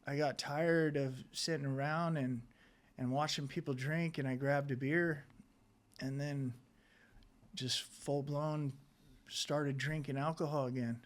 I got tired of sitting around and watching people drink, and I grabbed a beer and then just full blown started drinking alcohol again.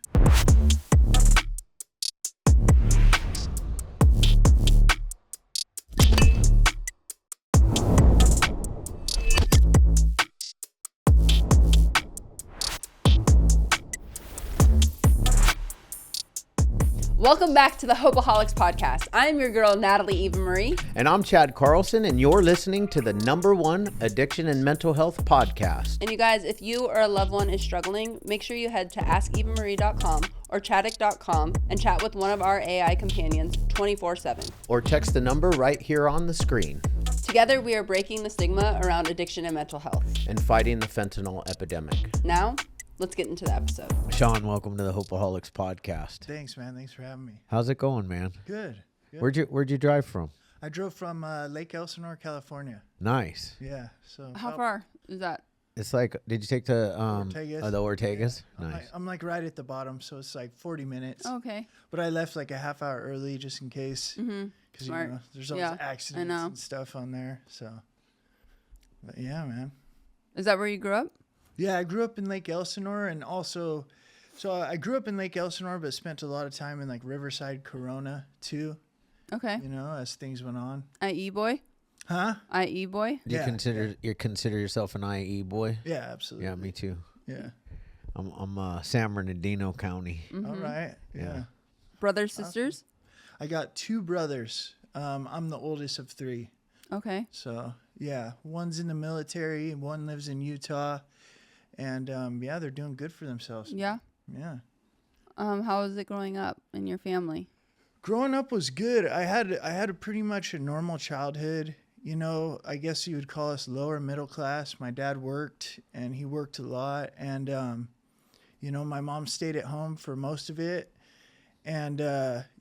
Welcome back to the Hopeaholics Podcast. I'm your girl, Natalie Eva Marie. And I'm Chad Carlson, and you're listening to the #1 addiction and mental health podcast. And you guys, if you or a loved one is struggling, make sure you head to askevamarie.com or chaddick.com and chat with one of our AI companions 24/7. Or text the number right here on the screen. Together, we are breaking the stigma around addiction and mental health. And fighting the fentanyl epidemic. Now, let's get into the episode. Sean, welcome to the Hopeaholics Podcast. Thanks, man. Thanks for having me. How's it going, man? Good. Where'd you drive from? I drove from Lake Elsinore, California. Nice. Yeah. So How far is that? It's like, did you take the Ortegas. the Ortegas? Yeah. Nice. I'm like right at the bottom, so it's like 40 minutes. Okay. But I left like a half hour early just in case. Because Smart. There's always accidents and stuff on there. So, but yeah, man. Is that where you grew up? Yeah, I grew up in Lake Elsinore, and also, so I grew up in Lake Elsinore, but spent a lot of time in like Riverside, Corona too. Okay. You know, as things went on. IE boy? Huh? IE boy? Do you consider yourself an IE boy? Yeah, absolutely. Yeah, me too. Yeah. I'm San Bernardino County. All right. Yeah. Brothers, sisters? I got 2 brothers. I'm the oldest of 3. Okay. So yeah, one's in the military, one lives in Utah, and yeah, they're doing good for themselves. Yeah. Yeah. How was it growing up in your family? Growing up was good. I had a pretty much a normal childhood. You know, I guess you would call us lower middle class. My dad worked, and he worked a lot. And, you know, my mom stayed at home for most of it. And,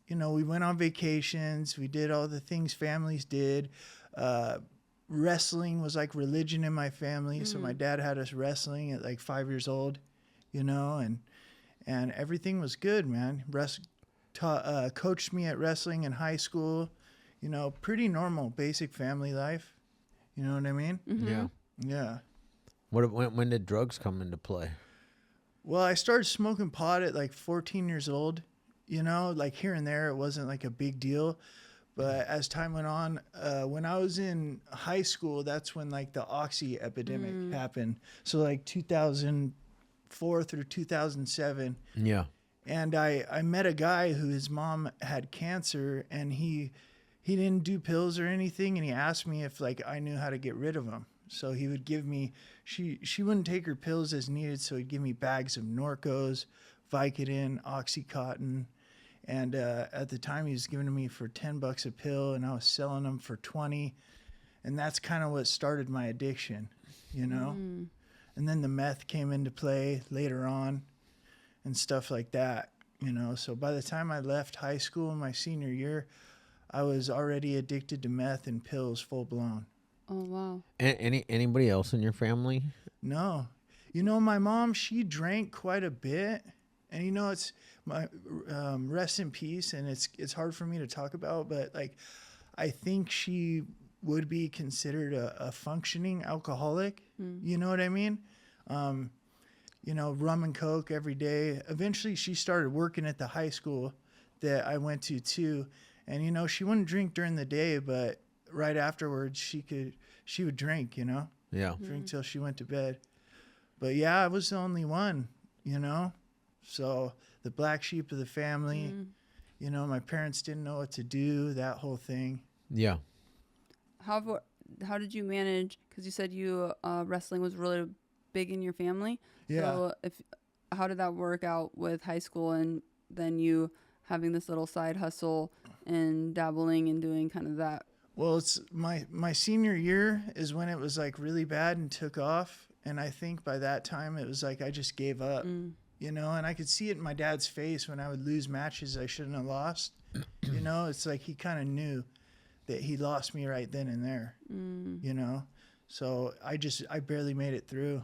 you know, we went on vacations. We did all the things families did. Wrestling was like religion in my family. So my dad had us wrestling at like 5 years old, you know, and everything was good, man. Coached me at wrestling in high school, you know, pretty normal, basic family life. You know what I mean? Mm-hmm. Yeah. Yeah. When did drugs come into play? Well, I started smoking pot at like 14 years old, you know, like here and there, it wasn't like a big deal. But as time went on, when I was in high school, that's when like the oxy epidemic happened. So like 2004 through 2007. Yeah. And I met a guy who his mom had cancer, and he didn't do pills or anything, and he asked me if like I knew how to get rid of them. So he would give me, she wouldn't take her pills as needed, so he'd give me bags of Norcos, Vicodin, Oxycontin, and at the time he was giving to me for $10 a pill, and I was selling them for 20, and that's kind of what started my addiction, you know. And then the meth came into play later on. And stuff like that, you know. So by the time I left high school in my senior year, I was already addicted to meth and pills full blown. Oh, wow. Anybody else in your family? No. You know, my mom, she drank quite a bit. And, you know, it's my rest in peace. And it's hard for me to talk about. But, like, I think she would be considered a functioning alcoholic. You know what I mean? You know, rum and Coke every day. Eventually, she started working at the high school that I went to, too. And, you know, she wouldn't drink during the day, but right afterwards, she would drink, you know? Yeah. Drink till she went to bed. But, yeah, I was the only one, you know? So, the black sheep of the family, you know, my parents didn't know what to do, that whole thing. Yeah. How did you manage, because you said wrestling was really big in your family. Yeah. So how did that work out with high school and then you having this little side hustle and dabbling and doing kind of that? Well, it's my senior year is when it was like really bad and took off. And I think by that time it was like I just gave up, you know, and I could see it in my dad's face when I would lose matches I shouldn't have lost. You know, it's like he kind of knew that he lost me right then and there, you know. So I barely made it through.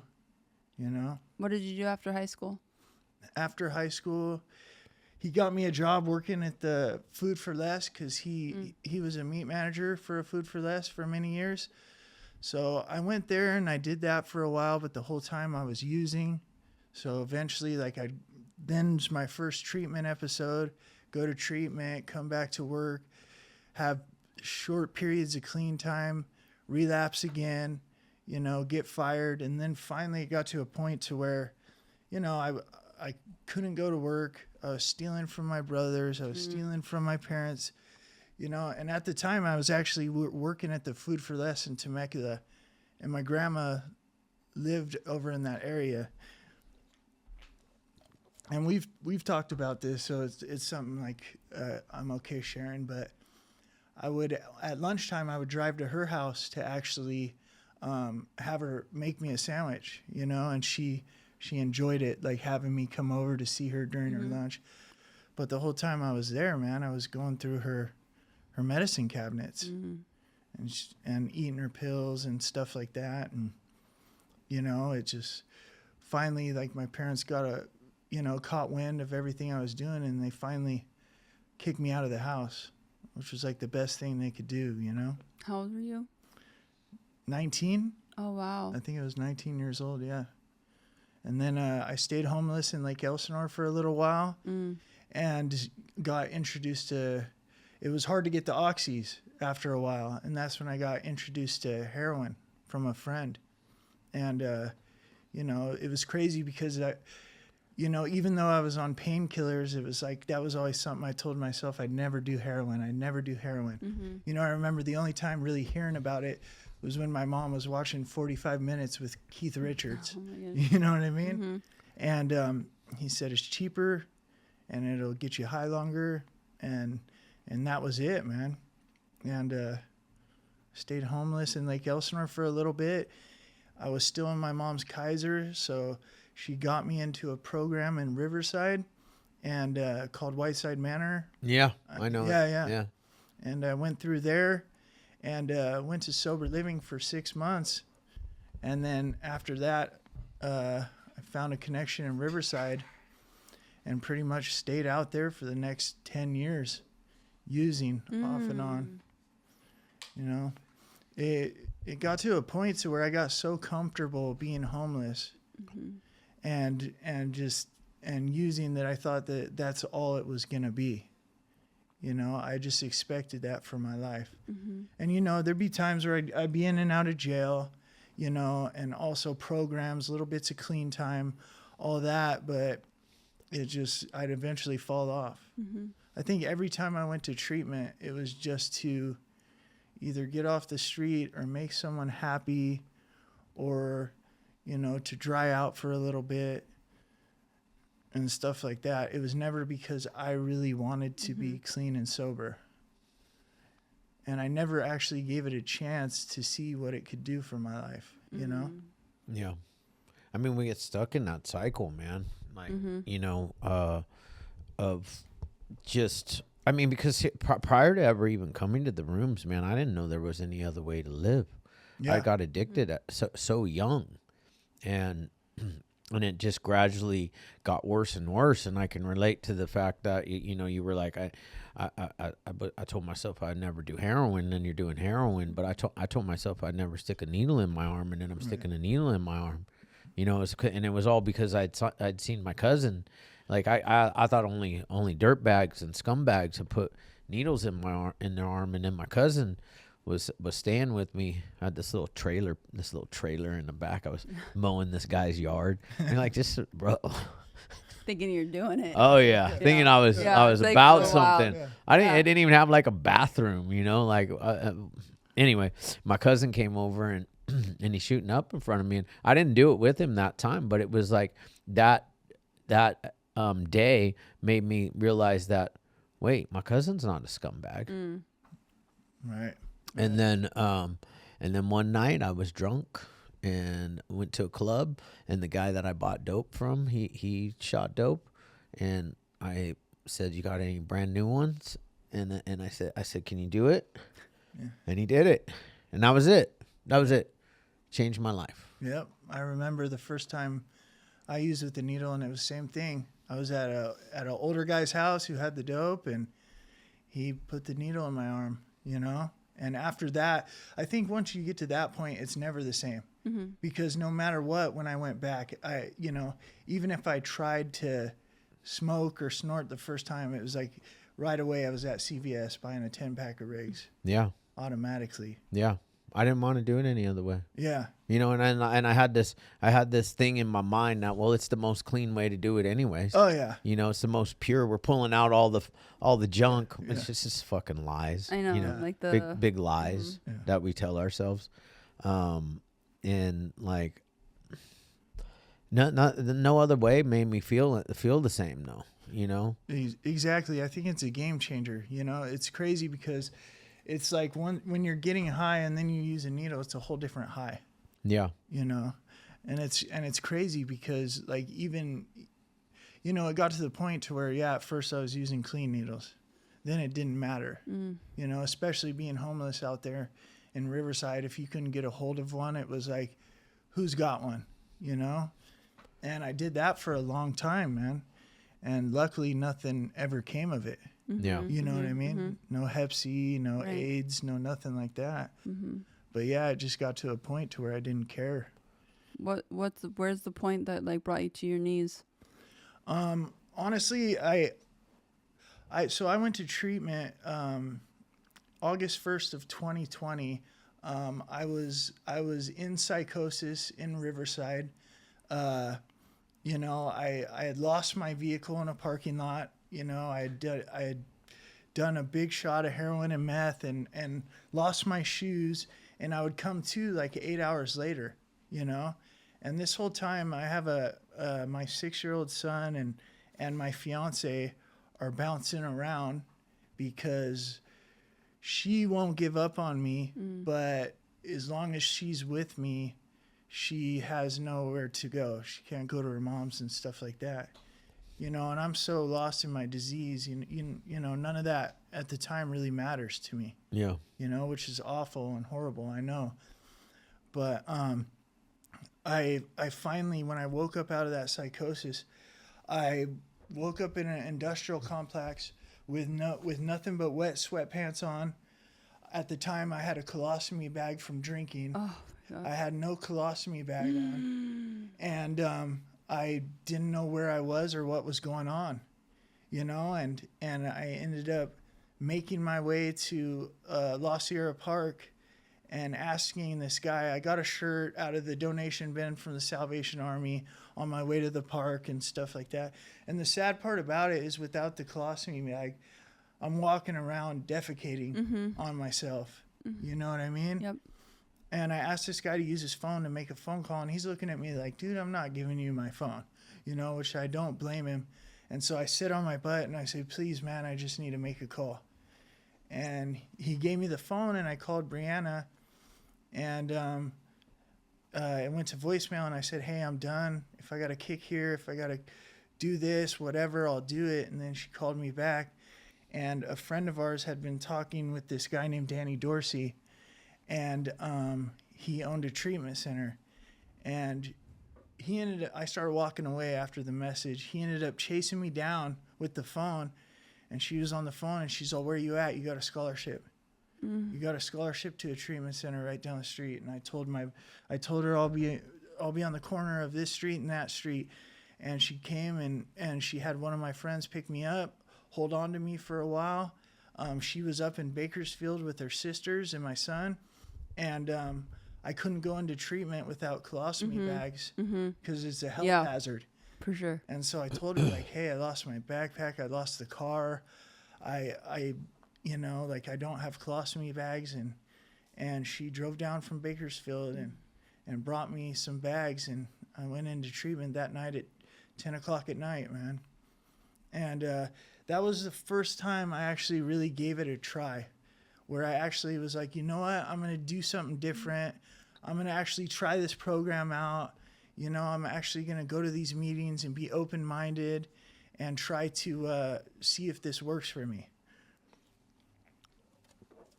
You know? What did you do after high school? After high school, he got me a job working at the Food for Less because he was a meat manager for a Food for Less for many years. So I went there and I did that for a while, but the whole time I was using. So eventually, like, then's my first treatment episode, go to treatment, come back to work, have short periods of clean time, relapse again, you know, get fired. And then finally it got to a point to where, you know, I couldn't go to work. I was stealing from my brothers. I was stealing from my parents, you know. And at the time, I was actually working at the Food for Less in Temecula, and my grandma lived over in that area. And we've talked about this, so it's something like I'm okay sharing. But I would, at lunchtime, I would drive to her house to actually have her make me a sandwich, you know, and she enjoyed it, like having me come over to see her during her lunch. But the whole time I was there, man, I was going through her medicine cabinets and eating her pills and stuff like that. And, you know, it just finally, like, my parents caught wind of everything I was doing, and they finally kicked me out of the house, which was like the best thing they could do, you know? How old were you? 19. Oh, wow. I think I was 19 years old, yeah. And then I stayed homeless in Lake Elsinore for a little while and got introduced to, it was hard to get the oxys after a while. And that's when I got introduced to heroin from a friend. And, you know, it was crazy because even though I was on painkillers, it was like, that was always something I told myself I'd never do heroin. I'd never do heroin. You know, I remember the only time really hearing about it was when my mom was watching 45 Minutes with Keith Richards. Oh, you know what I mean? And he said it's cheaper and it'll get you high longer. And that was it, man. And stayed homeless in Lake Elsinore for a little bit. I was still in my mom's Kaiser, so she got me into a program in Riverside and called Whiteside Manor. Yeah, I know. Yeah. And I went through there. And went to sober living for 6 months. And then after that, I found a connection in Riverside and pretty much stayed out there for the next 10 years using off and on. You know, it got to a point to where I got so comfortable being homeless and using that I thought that that's all it was going to be. You know, I just expected that for my life. And, you know, there'd be times where I'd be in and out of jail, you know, and also programs, little bits of clean time, all that. But I'd eventually fall off. I think every time I went to treatment, it was just to either get off the street or make someone happy or, you know, to dry out for a little bit. And stuff like that. It was never because I really wanted to be clean and sober. And I never actually gave it a chance to see what it could do for my life, you know? Yeah. I mean, we get stuck in that cycle, man. Like, you know, because prior to ever even coming to the rooms, man, I didn't know there was any other way to live. Yeah. I got addicted at so young. And it just gradually got worse and worse. And I can relate to the fact that, you know, you were like, I told myself I'd never do heroin, and then you're doing heroin. But I told myself I'd never stick a needle in my arm, and then I'm sticking a needle in my arm. You know, and it was all because I'd seen my cousin. Like I thought only dirtbags and scumbags had put needles in their arm, and then my cousin was staying with me. I had this little trailer in the back. I was mowing this guy's yard. And like, just, bro. Thinking you're doing it. Oh yeah. Thinking I was like, about something. Yeah. I didn't even have like a bathroom, you know, like, anyway, my cousin came over and he's shooting up in front of me, and I didn't do it with him that time, but it was like that day made me realize that, wait, my cousin's not a scumbag. Right. And then one night I was drunk and went to a club, and the guy that I bought dope from, he shot dope, and I said, "You got any brand new ones?" And I said, "Can you do it?" Yeah. And he did it, and that was it. Changed my life. Yep. I remember the first time I used with the needle, and it was the same thing. I was at an older guy's house who had the dope, and he put the needle in my arm, you know? And after that, I think once you get to that point, it's never the same. Mm-hmm. Because no matter what, when I went back, even if I tried to smoke or snort the first time, it was like right away I was at CVS buying a 10-pack of rigs. Yeah. Automatically. Yeah. I didn't want to do it any other way. Yeah. You know, and I had this thing in my mind that, well, it's the most clean way to do it anyways. Oh yeah. You know, it's the most pure. We're pulling out all the junk. Yeah. It's just fucking lies. I know, you know, like the big lies that we tell ourselves. And like no other way made me feel the same though, you know? Exactly. I think it's a game changer. You know, it's crazy because it's like when you're getting high and then you use a needle, it's a whole different high. Yeah. You know, and it's crazy because like even, you know, it got to the point to where, at first I was using clean needles. Then it didn't matter, you know, especially being homeless out there in Riverside. If you couldn't get a hold of one, it was like, who's got one, you know? And I did that for a long time, man. And luckily nothing ever came of it. Yeah. You know what I mean? No Hep C, no AIDS, no nothing like that. But yeah, it just got to a point to where I didn't care. Where's the point that like brought you to your knees? Honestly, I went to treatment August 1st of 2020. I was in psychosis in Riverside. You know, I had lost my vehicle in a parking lot. You know, I had done a big shot of heroin and meth and lost my shoes, and I would come to like 8 hours later, you know. And this whole time I have my 6-year-old son and my fiancée are bouncing around because she won't give up on me, but as long as she's with me, she has nowhere to go. She can't go to her mom's and stuff like that. You know, and I'm so lost in my disease, you know, none of that at the time really matters to me. Yeah. You know, which is awful and horrible, I know. But I finally, when I woke up out of that psychosis, I woke up in an industrial complex with nothing but wet sweatpants on. At the time, I had a colostomy bag from drinking. Oh, God. I had no colostomy bag on. And I didn't know where I was or what was going on, you know, and I ended up making my way to La Sierra Park and asking this guy. I got a shirt out of the donation bin from the Salvation Army on my way to the park and stuff like that. And the sad part about it is without the colostomy bag, I'm walking around defecating on myself. You know what I mean? Yep. And I asked this guy to use his phone to make a phone call, and he's looking at me like, dude, I'm not giving you my phone, you know, which I don't blame him. And so I sit on my butt and I say, please, man, I just need to make a call. And he gave me the phone, and I called Brianna, and it went to voicemail, and I said, hey, I'm done. If I got to kick here, if I got to do this, whatever, I'll do it. And then she called me back, and a friend of ours had been talking with this guy named Danny Dorsey, and he owned a treatment center, and I started walking away after the message. He ended up chasing me down with the phone, and she was on the phone, and she's all, where are you at? You got a scholarship. You got a scholarship to a treatment center right down the street. And I told her I'll be on the corner of this street and that street. And she came and she had one of my friends pick me up, hold on to me for a while. She was up in Bakersfield with her sisters and my son. And I couldn't go into treatment without colostomy bags because it's a health hazard. For sure. And so I told her, like, hey, I lost my backpack. I lost the car. I you know, like, I don't have colostomy bags. And she drove down from Bakersfield and brought me some bags. And I went into treatment that night at 10 o'clock at night, man. And that was the first time I actually really gave it a try, where I actually was like, you know what, I'm going to do something different. I'm going to actually try this program out. You know, I'm actually going to go to these meetings and be open-minded and try to see if this works for me.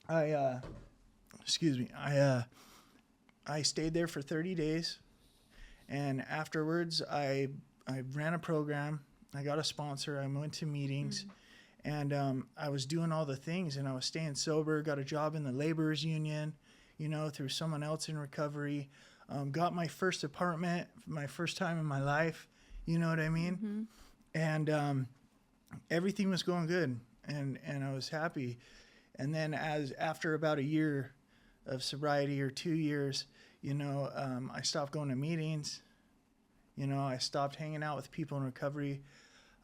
I stayed there for 30 days. And afterwards, I ran a program. I got a sponsor. I went to meetings, and I was doing all the things, and I was staying sober. Got a job in the laborers union, you know, through someone else in recovery. Got my first apartment, my first time in my life. You know what I mean? And everything was going good, and I was happy. And then after about a year of sobriety, or 2 years, you know, I stopped going to meetings. You know, I stopped hanging out with people in recovery.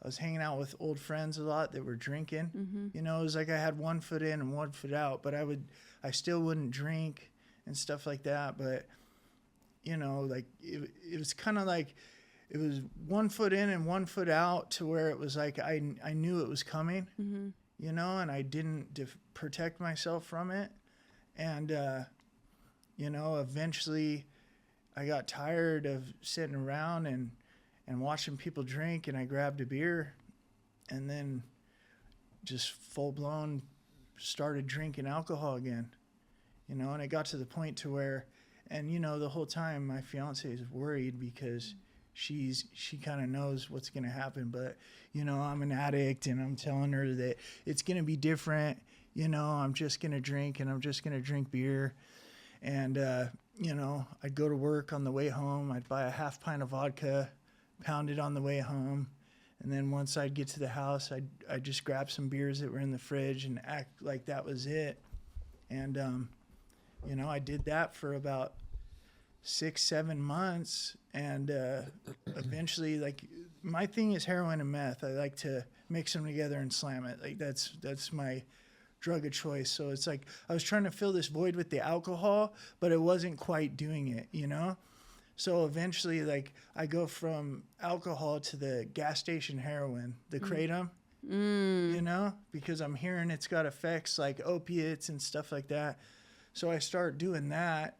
I was hanging out with old friends a lot that were drinking. You know, it was like I had 1 foot in and 1 foot out, but I still wouldn't drink and stuff like that. But, you know, like it was kind of like, it was 1 foot in and 1 foot out, to where it was like I knew it was coming, you know, and I didn't protect myself from it. And, you know, eventually I got tired of sitting around and watching people drink, and I grabbed a beer, and then just full-blown started drinking alcohol again, you know. And it got to the point to where, and, you know, the whole time my fiancée is worried, because she kind of knows what's going to happen. But, you know, I'm an addict, and I'm telling her that it's going to be different. You know, I'm just going to drink, and I'm just going to drink beer. And, you know, I'd go to work on the way home. I'd buy a half pint of vodka, pound it on the way home. And then once I'd get to the house, I'd just grab some beers that were in the fridge and act like that was it. And, you know, I did that for about 6-7 months. And eventually, like, my thing is heroin and meth. I like to mix them together and slam it. Like, that's my drug of choice. So it's like I was trying to fill this void with the alcohol, but it wasn't quite doing it, you know? So eventually, like, I go from alcohol to the gas station heroin, the kratom, you know, because I'm hearing it's got effects like opiates and stuff like that. So I start doing that,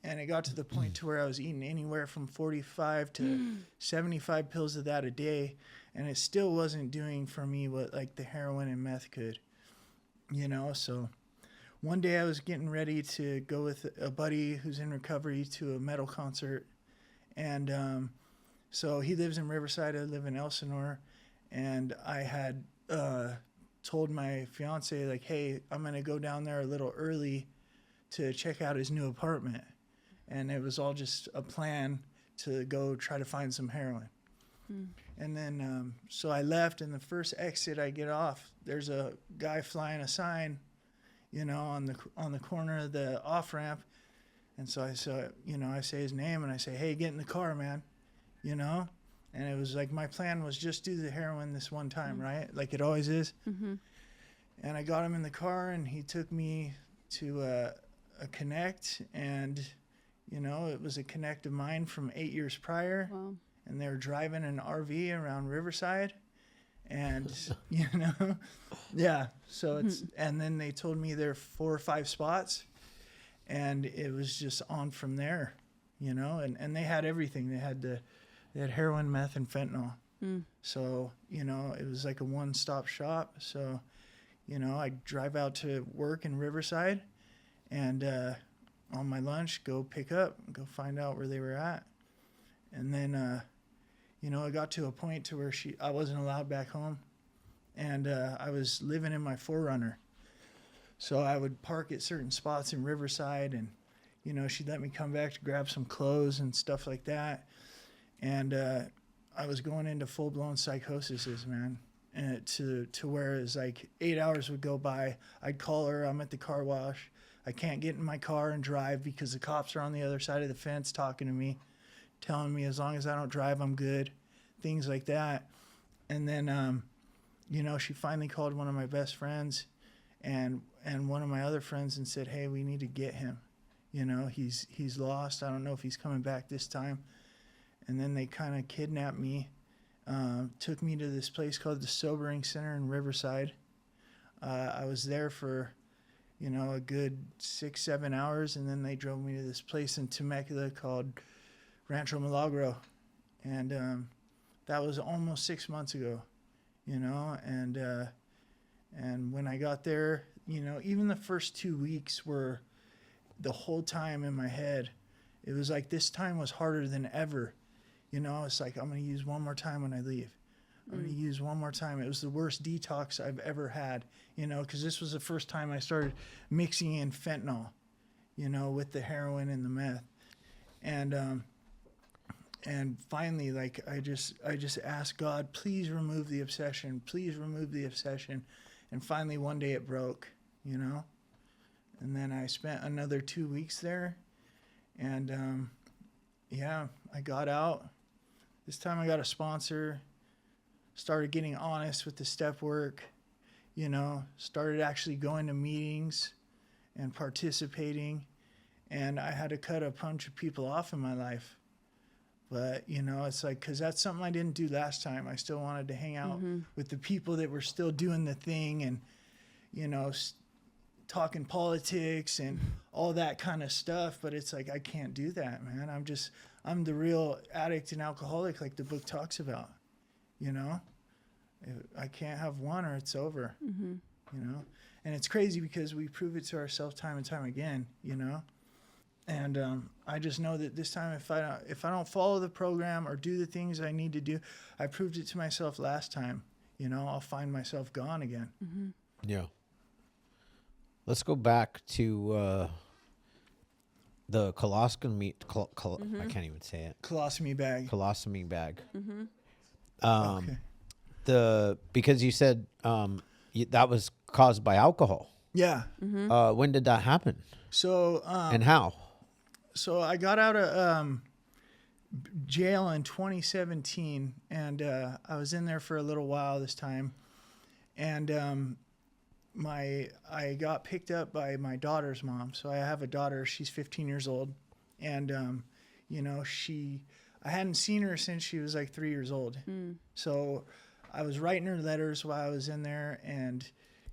and it got to the point to where I was eating anywhere from 45 to 75 pills of that a day, and it still wasn't doing for me what, like, the heroin and meth could. You know, so one day I was getting ready to go with a buddy who's in recovery to a metal concert. And so he lives in Riverside, I live in Elsinore. And I had told my fiance, like, hey, I'm going to go down there a little early to check out his new apartment. And it was all just a plan to go try to find some heroin. And then, so I left, and the first exit I get off, there's a guy flying a sign, you know, on the corner of the off ramp. And so I saw, you know, I say his name, and I say, hey, get in the car, man, you know. And it was like, my plan was just do the heroin this one time, right? Like it always is. And I got him in the car, and he took me to a connect, and, you know, it was a connect of mine from 8 years prior. Wow. And they were driving an RV around Riverside, and, you know, yeah. So it's, and then they told me there are 4 or 5 spots, and it was just on from there, you know, and they had everything. They had heroin, meth, and fentanyl. So, you know, it was like a one-stop shop. So, you know, I'd drive out to work in Riverside, and on my lunch, go pick up, go find out where they were at. And then, you know, I got to a point to where I wasn't allowed back home, and I was living in my 4Runner. So I would park at certain spots in Riverside, and, you know, she'd let me come back to grab some clothes and stuff like that. And I was going into full-blown psychoses, man, and to where it's like 8 hours would go by. I'd call her, I'm at the car wash. I can't get in my car and drive because the cops are on the other side of the fence talking to me, telling me as long as I don't drive, I'm good, things like that. And then, you know, she finally called one of my best friends and one of my other friends and said, hey, we need to get him. You know, he's lost. I don't know if he's coming back this time. And then they kind of kidnapped me, took me to this place called the Sobering Center in Riverside. I was there for, you know, a good 6-7 hours, and then they drove me to this place in Temecula called Rancho Milagro. And that was almost 6 months ago, you know, and when I got there, you know, even the first 2 weeks were the whole time in my head. It was like this time was harder than ever. You know, it's like, I'm going to use one more time when I leave. I'm going to use one more time. It was the worst detox I've ever had, you know, because this was the first time I started mixing in fentanyl, you know, with the heroin and the meth. And finally, like, I just asked God, please remove the obsession. Please remove the obsession. And finally, one day it broke, you know. And then I spent another 2 weeks there. And, yeah, I got out. This time I got a sponsor, started getting honest with the step work, you know, started actually going to meetings and participating. And I had to cut a bunch of people off in my life. But, you know, it's like, because that's something I didn't do last time. I still wanted to hang out with the people that were still doing the thing and, you know, talking politics and all that kind of stuff. But it's like, I can't do that, man. I'm the real addict and alcoholic, like the book talks about, you know. I can't have one or it's over, you know. And it's crazy because we prove it to ourselves time and time again, you know. And I just know that this time, if I don't follow the program or do the things I need to do, I proved it to myself last time. You know, I'll find myself gone again. Yeah. Let's go back to the colostomy. I can't even say it. Colostomy bag. Colostomy bag. Okay. Because you said that was caused by alcohol. Yeah. When did that happen? So and how? So I got out of jail in 2017, and I was in there for a little while this time, and I got picked up by my daughter's mom. So I have a daughter; she's 15 years old, and you know, I hadn't seen her since she was like 3 years old. So I was writing her letters while I was in there, and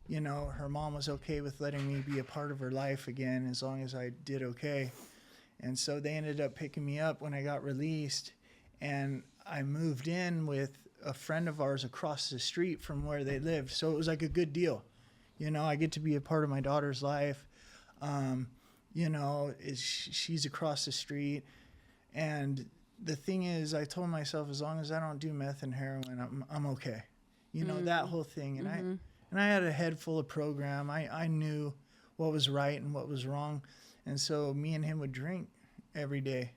you know, her mom was okay with letting me be a part of her life again as long as I did okay. And so they ended up picking me up when I got released, and I moved in with a friend of ours across the street from where they lived. So it was like a good deal. You know, I get to be a part of my daughter's life. You know, she's across the street. And the thing is, I told myself, as long as I don't do meth and heroin, I'm okay. You know, that whole thing. And I had a head full of program. I knew what was right and what was wrong. And so me and him would drink every day,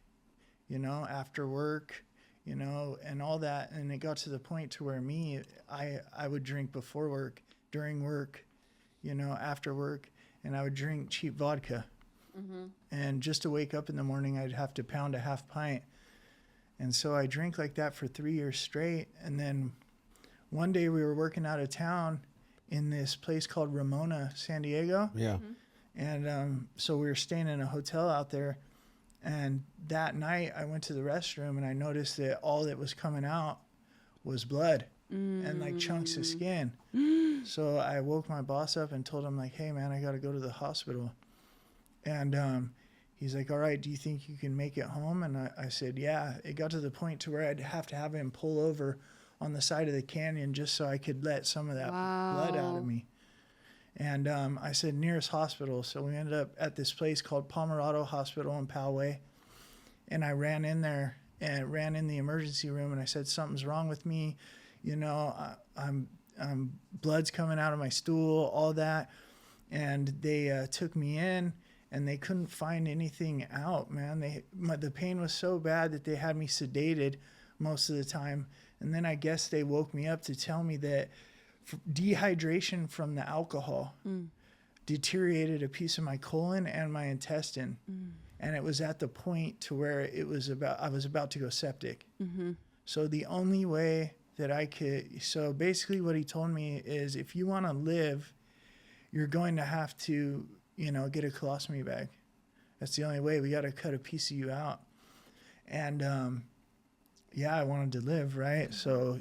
you know, after work, you know, and all that. And it got to the point to where I would drink before work, during work, you know, after work, and I would drink cheap vodka. And just to wake up in the morning, I'd have to pound a half pint. And so I drank like that for 3 years straight. And then one day we were working out of town in this place called Ramona, San Diego. Yeah. And so we were staying in a hotel out there, and that night I went to the restroom and I noticed that all that was coming out was blood and like chunks of skin. So I woke my boss up and told him, like, hey man, I got to go to the hospital. And he's like, all right, do you think you can make it home? And I said, yeah. It got to the point to where I'd have to have him pull over on the side of the canyon just so I could let some of that blood out of me. And I said, nearest hospital. So we ended up at this place called Pomerado Hospital in Poway. And I ran in there and ran in the emergency room. And I said, something's wrong with me. You know, I'm blood's coming out of my stool, all that. And they took me in, and they couldn't find anything out, man. The pain was so bad that they had me sedated most of the time. And then I guess they woke me up to tell me that dehydration from the alcohol deteriorated a piece of my colon and my intestine. And it was at the point to where I was about to go septic. So the only way that so basically what he told me is, if you want to live, you're going to have to, you know, get a colostomy bag. That's the only way. We got to cut a piece of you out. And yeah, I wanted to live, right? So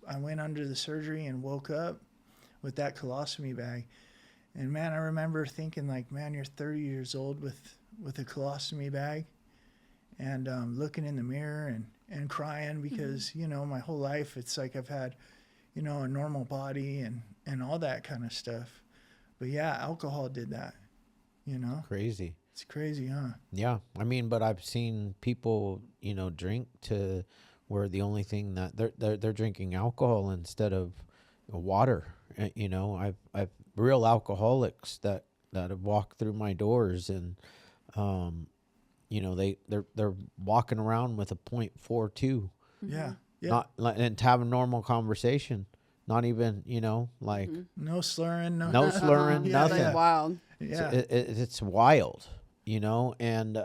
I went under the surgery and woke up with that colostomy bag. And man, I remember thinking, like, man, you're 30 years old with a colostomy bag, and looking in the mirror and crying because, you know, my whole life it's like I've had, you know, a normal body and all that kind of stuff. But yeah, alcohol did that, you know. Crazy. It's crazy, huh? Yeah. I mean, but I've seen people, you know, drink to where the only thing that they're drinking alcohol instead of water. You know, I've real alcoholics that have walked through my doors, and you know, they're walking around with a .42. Yeah. Not and have a normal conversation. Not even, you know, like No slurring. no slurring, Yeah, nothing. Like wild. Yeah. It's wild, you know, and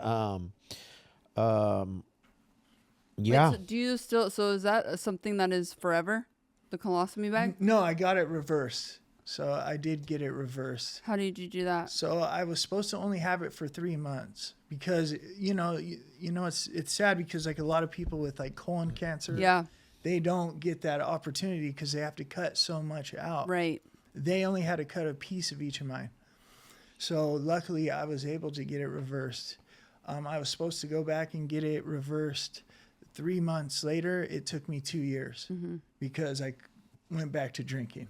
yeah. Wait, so do you still? So is that something that is forever? The colostomy bag? No, I got it reversed. So I did get it reversed. How did you do that? So I was supposed to only have it for 3 months because, you know, it's sad because like a lot of people with like colon cancer, Yeah. they don't get that opportunity because they have to cut so much out. Right. They only had to cut a piece of each of mine. So luckily I was able to get it reversed. I was supposed to go back and get it reversed 3 months later. It took me 2 years because I went back to drinking,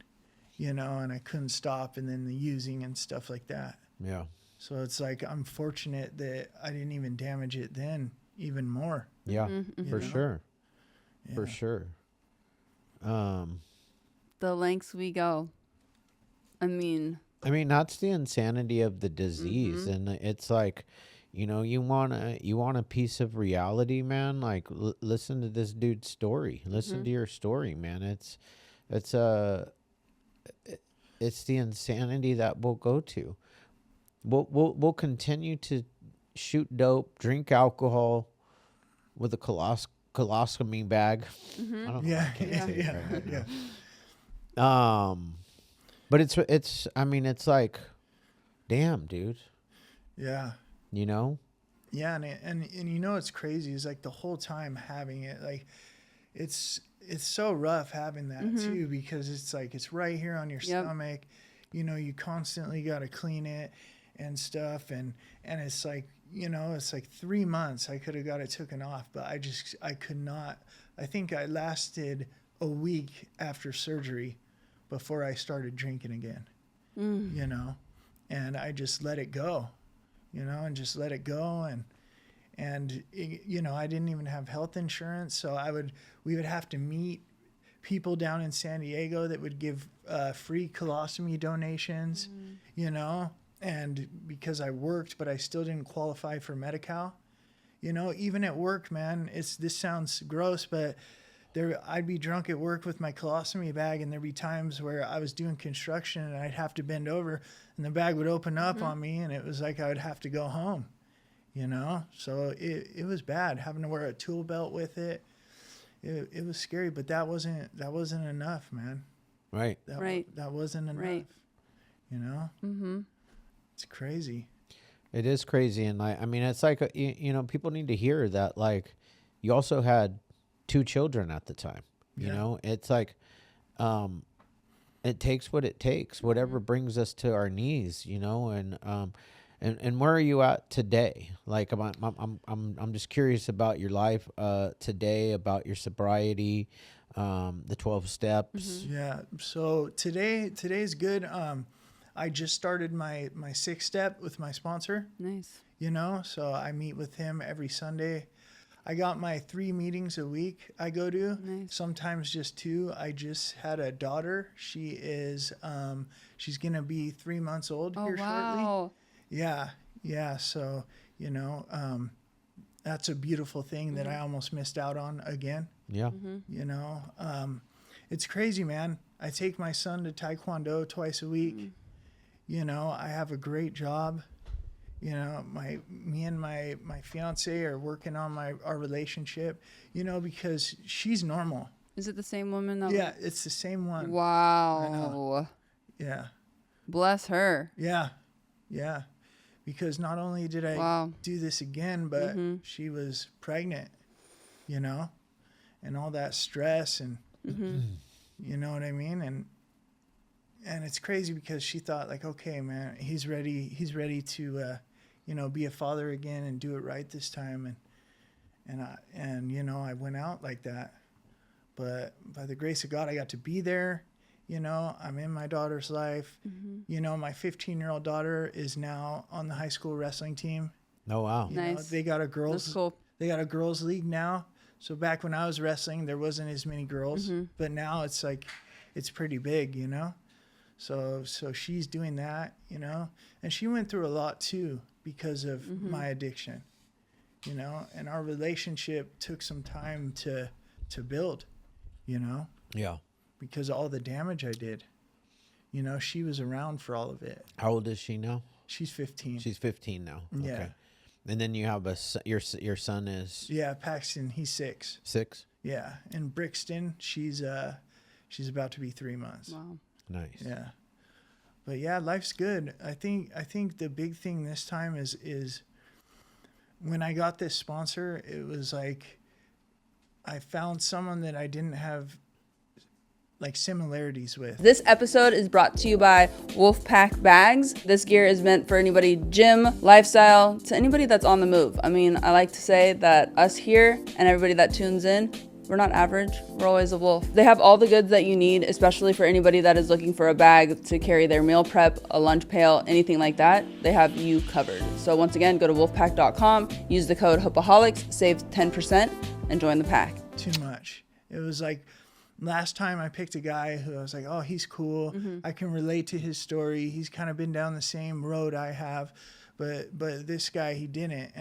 you know, and I couldn't stop, and then the using and stuff like that. Yeah. So it's like, I'm fortunate that I didn't even damage it then even more. Yeah, for know? sure. For Yeah. sure. The lengths we go. I mean, That's the insanity of the disease. And it's like, you know, you want a piece of reality, man. Like, listen to this dude's story. Listen to your story, man. It's the insanity that we'll go to. We'll continue to shoot dope, drink alcohol with a colostomy bag. I don't know. Yeah. I can't Yeah. say it Yeah. right now. Yeah. But it's it's like, damn, dude. Yeah. You know? Yeah. And you know, what's crazy is like the whole time having it, like it's so rough having that too, because it's like, it's right here on your stomach, you know, you constantly got to clean it and stuff. And it's like, you know, it's like 3 months I could have got it taken off, but I could not. I think I lasted a week after surgery before I started drinking again, you know, and I just let it go, you know, and just let it go. And you know, I didn't even have health insurance. So we would have to meet people down in San Diego that would give free colostomy donations, you know, and because I worked, but I still didn't qualify for Medi-Cal, you know, even at work, man, this sounds gross, but I'd be drunk at work with my colostomy bag, and there'd be times where I was doing construction and I'd have to bend over and the bag would open up on me, and it was like I would have to go home, you know? So it was bad having to wear a tool belt with it. It was scary, but that wasn't enough, man. Right. That wasn't enough, Right. you know? It's crazy. It is crazy. And it's like, you know, people need to hear that, like, you also had 2 children at the time, you know? It's like, it takes what it takes, whatever brings us to our knees, you know? And where are you at today? Like, I'm just curious about your life today, about your sobriety, the 12 steps. Yeah. So today's good. I just started my 6th step with my sponsor, nice. you know, so I meet with him every Sunday. I got my 3 meetings a week I go to, Nice. sometimes just 2. I just had a daughter. She is, she's going to be 3 months old here shortly. Wow. Yeah. So, you know, that's a beautiful thing that I almost missed out on again. Yeah. You know, it's crazy, man. I take my son to Taekwondo twice a week. You know, I have a great job. You know, me and my fiancée are working on our relationship, you know, because she's normal. Is it the same woman that? Yeah, it's the same one. Wow. Yeah. Bless her. Yeah. Because not only did I do this again, but she was pregnant, you know, and all that stress and you know what I mean? And it's crazy because she thought like, okay, man, he's ready to, you know, be a father again and do it right this time. And you know, I went out like that, but by the grace of God, I got to be there. You know, I'm in my daughter's life. You know, my 15-year-old daughter is now on the high school wrestling team. Oh, wow. You know, Nice. they got a That's cool. girls league now. So back when I was wrestling, there wasn't as many girls, but now it's like, it's pretty big, you know? So she's doing that, you know, and she went through a lot too because of my addiction, you know, and our relationship took some time to build, you know? Yeah. Because of all the damage I did, you know, she was around for all of it. How old is she now? She's 15. She's 15 now. Yeah. Okay. And then you have your son is? Yeah, Paxton, he's 6. 6? Yeah. And Brixton, she's about to be 3 months. Wow. Nice. Yeah. But yeah, life's good. I think the big thing this time is when I got this sponsor, it was like I found someone that I didn't have like similarities with. This episode is brought to you by Wolfpack Bags. This gear is meant for anybody gym, lifestyle, to anybody that's on the move. I mean, I like to say that us here and everybody that tunes in, we're not average. We're always a wolf. They have all the goods that you need, especially for anybody that is looking for a bag to carry their meal prep, a lunch pail, anything like that. They have you covered. So once again, go to wolfpack.com, use the code Hopeaholics, save 10%, and join the pack. Too much. It was like last time I picked a guy who I was like, oh, he's cool. I can relate to his story. He's kind of been down the same road I have, but this guy, he didn't.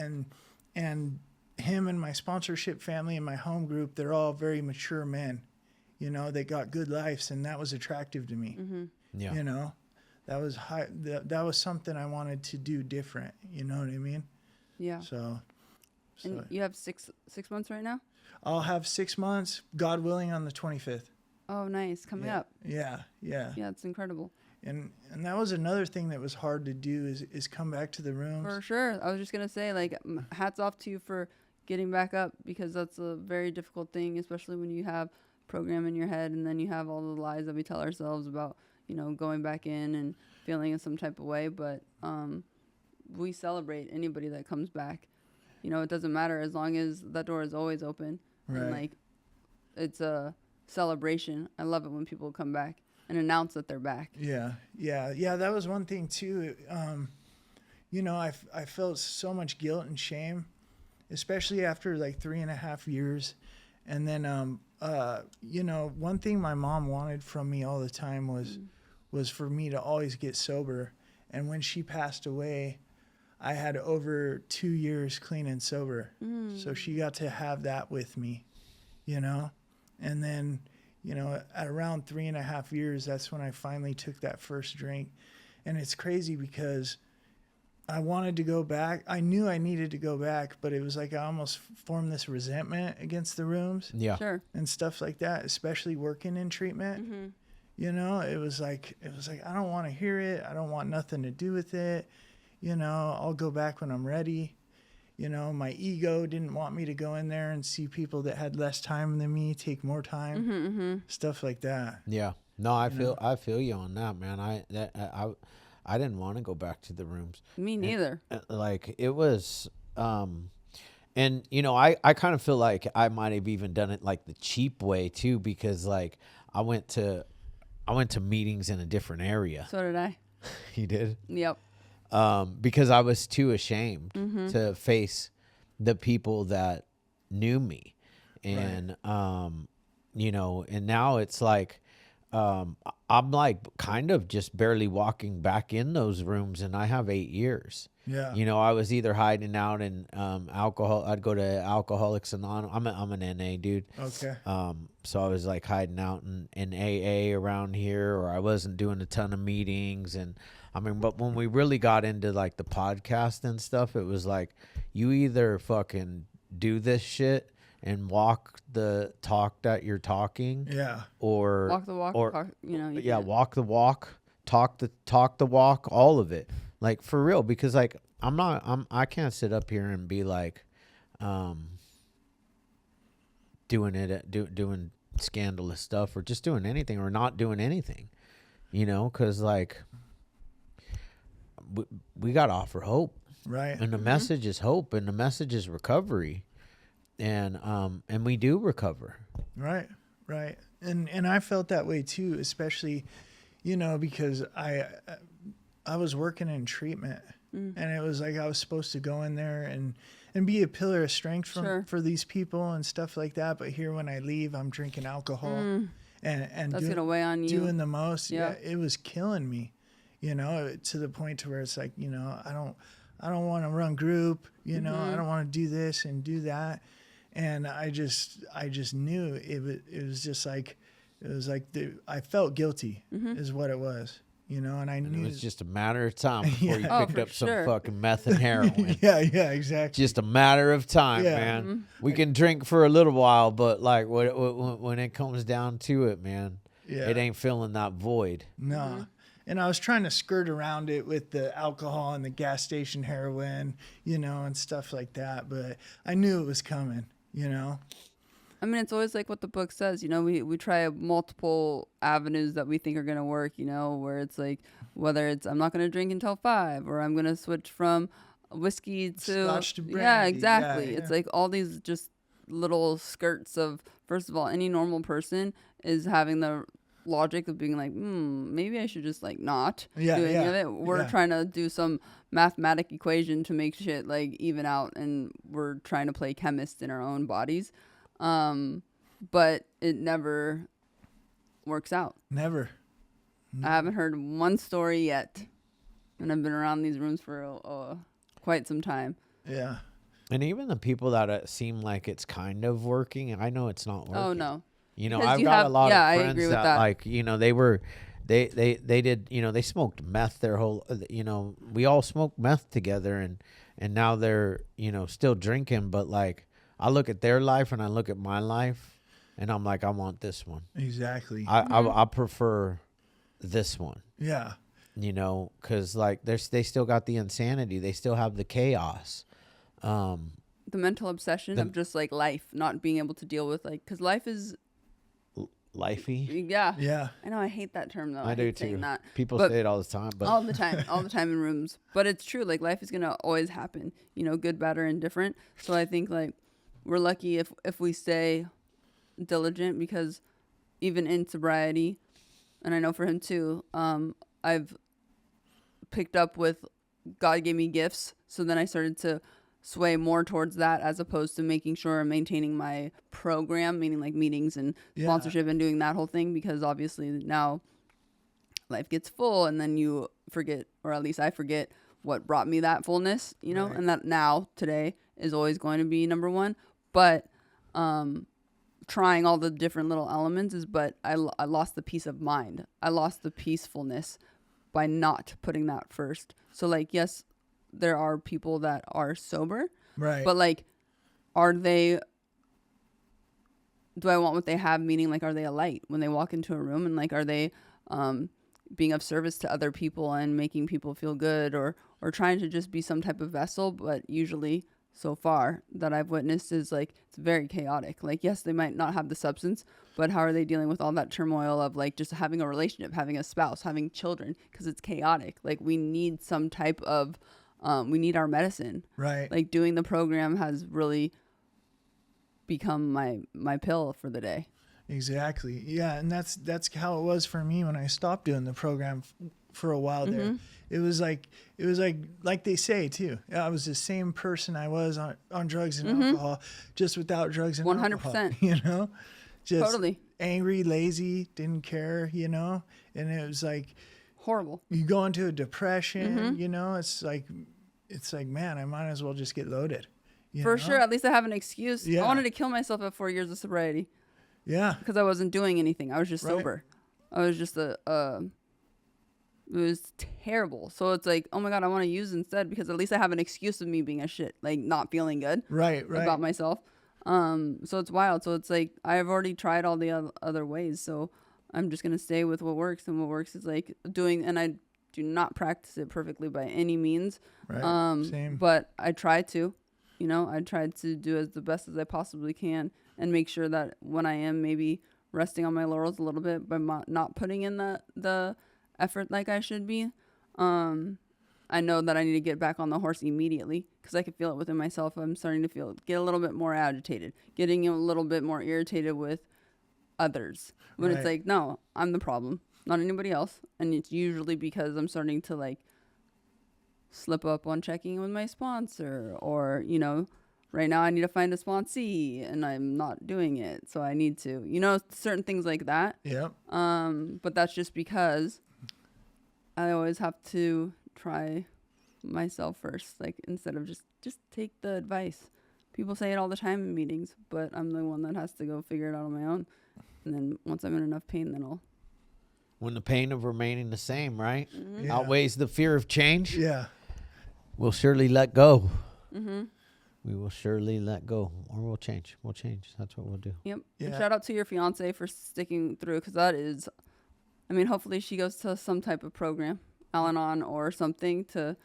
And him and my sponsorship family and my home group, they're all very mature men, you know, they got good lives, and that was attractive to me. Yeah. You know, that was that was something I wanted to do different. You know what I mean? Yeah. So And you have six months right now? I'll have 6 months, God willing, on the 25th. Oh, nice. Coming up. Yeah. Yeah, it's incredible. And that was another thing that was hard to do is come back to the rooms. For sure. I was just going to say, like, hats off to you for getting back up, because that's a very difficult thing, especially when you have program in your head and then you have all the lies that we tell ourselves about, you know, going back in and feeling in some type of way. But we celebrate anybody that comes back. You know, it doesn't matter as long as that door is always open. Right. And, like, it's a celebration. I love it when people come back and announce that they're back. Yeah. That was one thing too. You know, I felt so much guilt and shame, especially after like 3.5 years. And then, you know, one thing my mom wanted from me all the time was for me to always get sober. And when she passed away, I had over 2 years clean and sober. So she got to have that with me, you know? And then, you know, at around 3.5 years, that's when I finally took that first drink. And it's crazy because I wanted to go back. I knew I needed to go back, but it was like I almost formed this resentment against the rooms. Yeah. Sure. And stuff like that, especially working in treatment. You know, it was like I don't want to hear it. I don't want nothing to do with it. You know, I'll go back when I'm ready. You know, my ego didn't want me to go in there and see people that had less time than me take more time. Stuff like that. Yeah. No, I feel you on that, man. I didn't want to go back to the rooms. Me neither. Like it was, and you know, I kind of feel like I might have even done it like the cheap way too, because like I went to meetings in a different area. So did I. You did? Yep. Because I was too ashamed to face the people that knew me. And, you know, and now it's like, I'm like kind of just barely walking back in those rooms, and I have 8 years. Yeah. You know, I was either hiding out in, alcohol. I'd go to Alcoholics Anonymous. I'm an NA dude. Okay. So I was like hiding out in AA around here, or I wasn't doing a ton of meetings. And I mean, but when we really got into like the podcast and stuff, it was like, you either fucking do this shit and walk the talk that you're talking. Yeah. Or walk the walk, or talk, you know. Yeah. Walk the walk, talk the walk, all of it. Like for real, because like I can't sit up here and be like, doing scandalous stuff or just doing anything or not doing anything, you know, because like we got to offer hope, right? And the message is hope, and the message is recovery, and we do recover, right. And I felt that way too, especially, you know, because I was working in treatment, and it was like I was supposed to go in there and be a pillar of strength for these people and stuff like that. But here, when I leave, I'm drinking alcohol and that's gonna weigh on you. Doing the most. Yeah, it was killing me, you know, to the point to where it's like, you know, I don't want to run group, you know, I don't want to do this and do that. And I just knew it was just like, I felt guilty is what it was, you know, and I knew it was just a matter of time before you picked up some fucking meth and heroin. yeah, exactly. Just a matter of time, man. We can drink for a little while, but like when it comes down to it, man, it ain't filling that void. No. And I was trying to skirt around it with the alcohol and the gas station heroin, you know, and stuff like that. But I knew it was coming, you know. I mean, it's always like what the book says, you know, we try multiple avenues that we think are going to work, you know, where it's like, whether it's I'm not going to drink until 5, or I'm going to switch from whiskey to Scotch to brandy. Yeah, exactly. Yeah. It's like all these just little skirts of, first of all, any normal person is having the logic of being like, maybe I should just like not do any of it. We're trying to do some mathematic equation to make shit like even out, and we're trying to play chemists in our own bodies. But it never works out. Never. I haven't heard one story yet, and I've been around these rooms for quite some time. Yeah. And even the people that seem like it's kind of working, I know it's not working. Oh no. You know, I've got a lot of friends that like, you know, they did, you know, they smoked meth their whole, you know, we all smoked meth together, and now they're, you know, still drinking. But like, I look at their life and I look at my life, and I'm like, I want this one. Exactly. I prefer this one. Yeah. You know, because like they still got the insanity. They still have the chaos. The mental obsession of just like life, not being able to deal with like, because life is lifey. Yeah. I know, I hate that term though. I do too. People say it all the time, but all the time in rooms. But it's true. Like life is gonna always happen. You know, good, bad, or indifferent. So I think like we're lucky if we stay diligent, because even in sobriety, and I know for him too, I've picked up with God gave me gifts. So then I started to sway more towards that, as opposed to making sure I'm maintaining my program, meaning like meetings and sponsorship and doing that whole thing, because obviously now life gets full, and then you forget, or at least I forget, what brought me that fullness, you know, and that now today is always going to be number one. But trying all the different little elements but I lost the peace of mind. I lost the peacefulness by not putting that first. So like, yes, there are people that are sober, right? But like, do I want what they have? Meaning like, are they a light when they walk into a room, and like, are they being of service to other people and making people feel good, or trying to just be some type of vessel? But usually, so far that I've witnessed, is like, it's very chaotic. Like, yes, they might not have the substance, but how are they dealing with all that turmoil of like just having a relationship, having a spouse, having children? Because it's chaotic. Like, we need some type of we need our medicine. Right. Like, doing the program has really become my pill for the day. Exactly. Yeah, and that's how it was for me when I stopped doing the program for a while there. It was like they say too. I was the same person I was on drugs and alcohol, just without drugs and 100%. Alcohol. You know, just totally angry, lazy, didn't care. You know, and it was like horrible. You go into a depression. You know, it's like, man, I might as well just get loaded. For sure. At least I have an excuse. Yeah. I wanted to kill myself at 4 years of sobriety. Yeah. Because I wasn't doing anything. I was just sober. I was just it was terrible. So it's like, oh my God, I want to use instead, because at least I have an excuse of me being a shit, like not feeling good about myself. So it's wild. So it's like, I've already tried all the other ways. So I'm just going to stay with what works. And what works is like doing, and I do not practice it perfectly by any means. Right. Same. But I try to, you know, I tried to do as the best as I possibly can, and make sure that when I am maybe resting on my laurels a little bit by not putting in the effort like I should be, I know that I need to get back on the horse immediately, because I can feel it within myself. I'm starting to get a little bit more agitated, getting a little bit more irritated with others, when it's like, no, I'm the problem, not anybody else. And it's usually because I'm starting to like slip up on checking with my sponsor, or, you know, right now I need to find a sponsee and I'm not doing it. So I need to, you know, certain things like that. Yep. But that's just because I always have to try myself first, like instead of just take the advice. People say it all the time in meetings, but I'm the one that has to go figure it out on my own. And then once I'm in enough pain, then I'll. When the pain of remaining the same, right, Yeah. outweighs the fear of change, Yeah. we'll surely let go. Mm-hmm. We will surely let go, or we'll change. We'll change. That's what we'll do. Yep. Yeah. And shout out to your fiancée for sticking through, because that is, I mean, hopefully she goes to some type of program, Al-Anon or something to.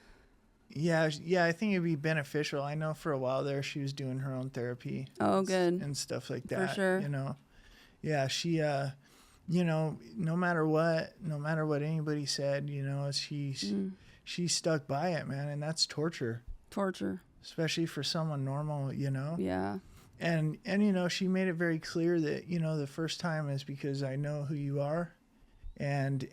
Yeah, I think it'd be beneficial. I know for a while there she was doing her own therapy. Oh, good. And stuff like that. For sure. You know, yeah, she, you know, no matter what anybody said, you know, she stuck by it, man, and that's torture. Torture. Especially for someone normal, you know. Yeah. And you know, she made it very clear that, you know, the first time is because I know who you are, and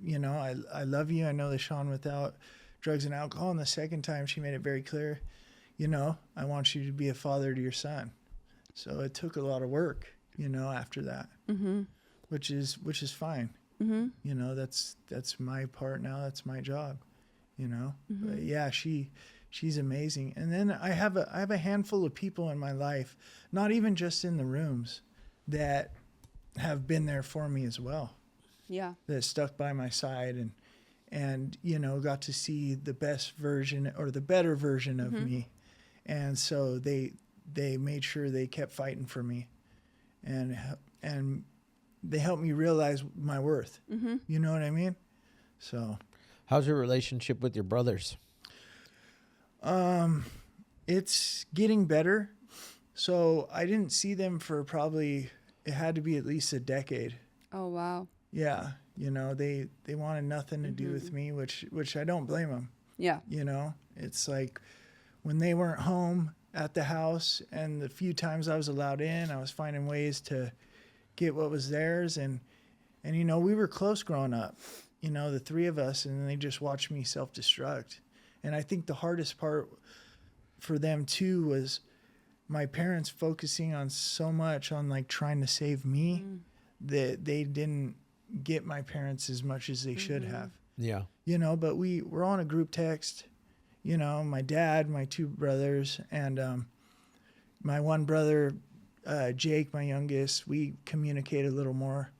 you know, I love you. I know the Sean without drugs and alcohol. And the second time she made it very clear, you know, I want you to be a father to your son. So it took a lot of work, you know, after that, which is fine. You know, that's my part now. That's my job, you know. But yeah, she's amazing. And then I have a handful of people in my life, not even just in the rooms, that have been there for me as well. Yeah. That stuck by my side and you know, got to see the best version or the better version of me. And so they made sure they kept fighting for me, and they helped me realize my worth. You know what I mean? So How's your relationship with your brothers? It's getting better. So I didn't see them for probably, it had to be at least a decade. Oh, wow. Yeah. You know, they wanted nothing to do with me, which I don't blame them. Yeah. You know, it's like when they weren't home at the house and the few times I was allowed in, I was finding ways to get what was theirs. And you know, we were close growing up, you know, the three of us, and they just watched me self-destruct. And I think the hardest part for them too was my parents focusing on so much on like trying to save me that they didn't get my parents as much as they should have. Yeah. You know, but we're on a group text, you know, my dad, my two brothers, and my one brother, Jake, my youngest, we communicate a little more.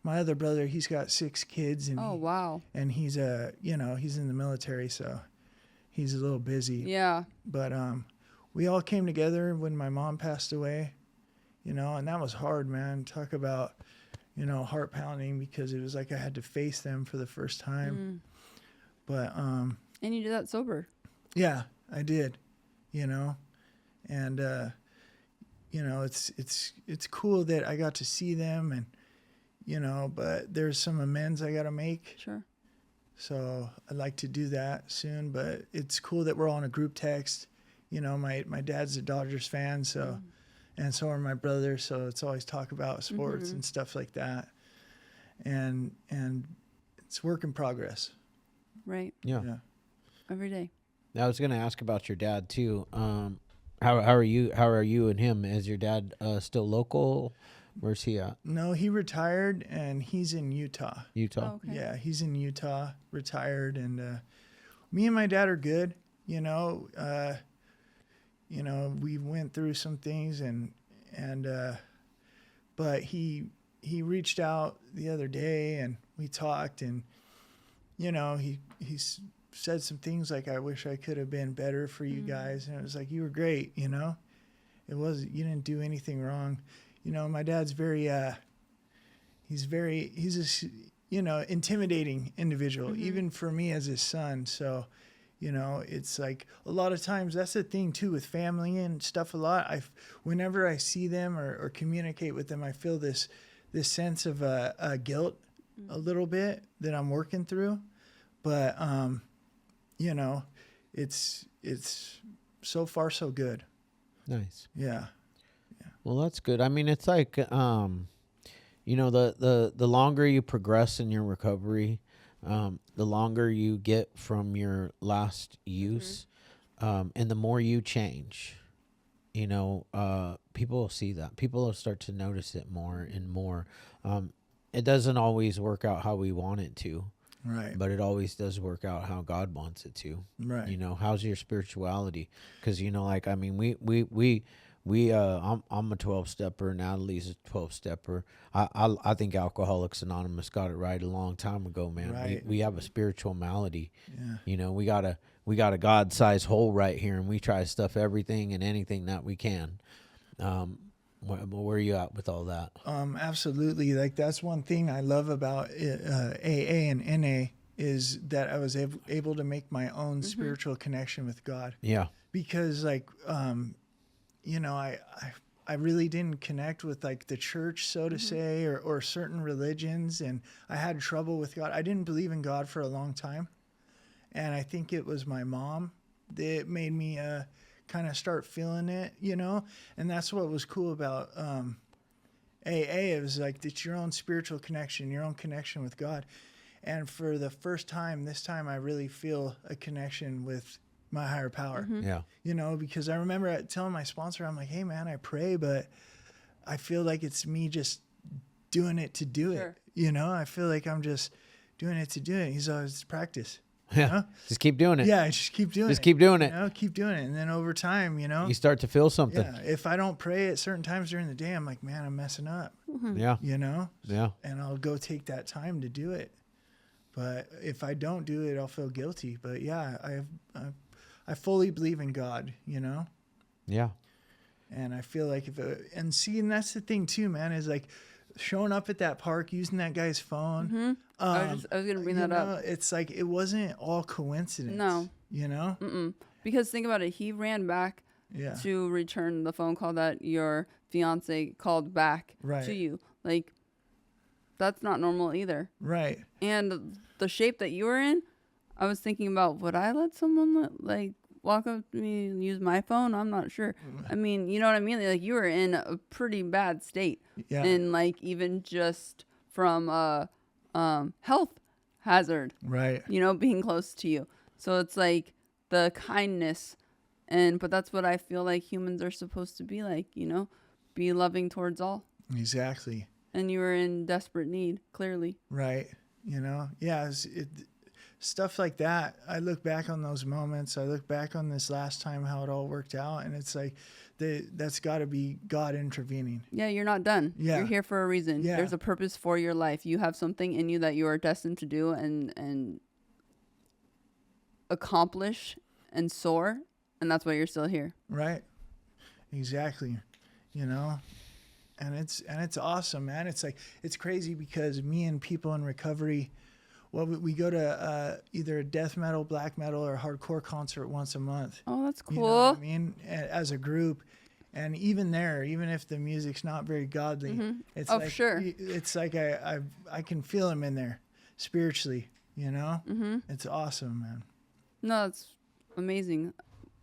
My other brother, he's got 6 kids, and Oh, wow. and he's you know, he's in the military, so he's a little busy. Yeah. But we all came together when my mom passed away, you know, and that was hard, man. Talk about, you know, heart pounding, because it was like I had to face them for the first time. But And you did that sober. yeah, I did, you know, and you know, it's cool that I got to see them, and you know, but there's some amends I got to make. Sure. So I'd like to do that soon, but it's cool that we're all on a group text. You know, my dad's a Dodgers fan, so and so are my brothers, so it's always talk about sports and stuff like that. And it's work in progress. Right. Yeah. Yeah. Every day. I was going to ask about your dad too. How are you and him? Is your dad still local? Where's he at? No, he retired and he's in Utah. Utah. Oh, okay. Yeah, he's in Utah, retired, and me and my dad are good. You know, we went through some things, and but he reached out the other day, and we talked, and you know, he said some things like, "I wish I could have been better for you guys," and it was like, "You were great," you know. You didn't do anything wrong. You know, my dad's he's a, you know, intimidating individual, even for me as his son. So, you know, it's like a lot of times that's the thing too with family and stuff. Whenever I see them or communicate with them, I feel this sense of guilt a little bit that I'm working through. But, you know, it's so far so good. Nice. Yeah. Well, that's good. I mean, it's like, you know, the longer you progress in your recovery, The longer you get from your last use, and the more you change, you know, people will see that. People will start to notice it more and more. It doesn't always work out how we want it to. Right. But it always does work out how God wants it to. Right. You know, how's your spirituality? Because, you know, like, I mean, I'm a 12-stepper. Natalie's a 12-stepper. I think Alcoholics Anonymous got it right a long time ago, man. Right. We have a spiritual malady. Yeah. You know, we got a God-sized hole right here, and we try to stuff everything and anything that we can. Where are you at with all that? Absolutely. Like, that's one thing I love about AA and NA is that I was able to make my own spiritual connection with God. Yeah. Because, like, you know, I really didn't connect with, like, the church, so to say, or certain religions, and I had trouble with God. I didn't believe in God for a long time, and I think it was my mom that made me kind of start feeling it, you know. And that's what was cool about AA. It was like, it's your own spiritual connection, your own connection with God. And for the first time, this time, I really feel a connection with my higher power. Yeah. You know, because I remember telling my sponsor, I'm like, hey man, I pray, but I feel like it's me just doing it to do it. You know, I feel like I'm just doing it to do it. He's always practice. Yeah. Know? Just keep doing it. Yeah, just keep doing it. Just keep doing it. You know, keep doing it. And then over time, you know, You start to feel something. yeah, if I don't pray at certain times during the day, I'm like, man, I'm messing up. Yeah. You know? Yeah. And I'll go take that time to do it. But if I don't do it, I'll feel guilty. But yeah, I fully believe in God, you know? Yeah. And I feel like and that's the thing too, man, is like showing up at that park, using that guy's phone. I was going to bring that up. It's like, it wasn't all coincidence. No. You know? Because think about it. He ran back to return the phone call that your fiance called back to you. Like, that's not normal either. Right. And the shape that you were in, I was thinking about, would I let someone like walk up to me and use my phone? I'm not sure. I mean, you know what I mean? Like, you were in a pretty bad state. Yeah. And like, even just from health hazard. Right. You know, being close to you. So it's like the kindness, but that's what I feel like humans are supposed to be like, you know, be loving towards all. Exactly. And you were in desperate need, clearly. Right. You know, yeah, stuff like that. I look back on those moments. I look back on this last time, how it all worked out. And it's like, that's got to be God intervening. Yeah, you're not done. Yeah. You're here for a reason. Yeah. There's a purpose for your life. You have something in you that you are destined to do and accomplish and soar. And that's why you're still here. Right. Exactly. You know, and it's awesome, man. It's like, it's crazy because me and people in recovery, well, we go to either a death metal, black metal, or hardcore concert once a month. Oh, that's cool. You know what I mean? As a group. And even there, even if the music's not very godly, it's like, sure. It's like I can feel him in there spiritually, you know? It's awesome, man. No, it's amazing.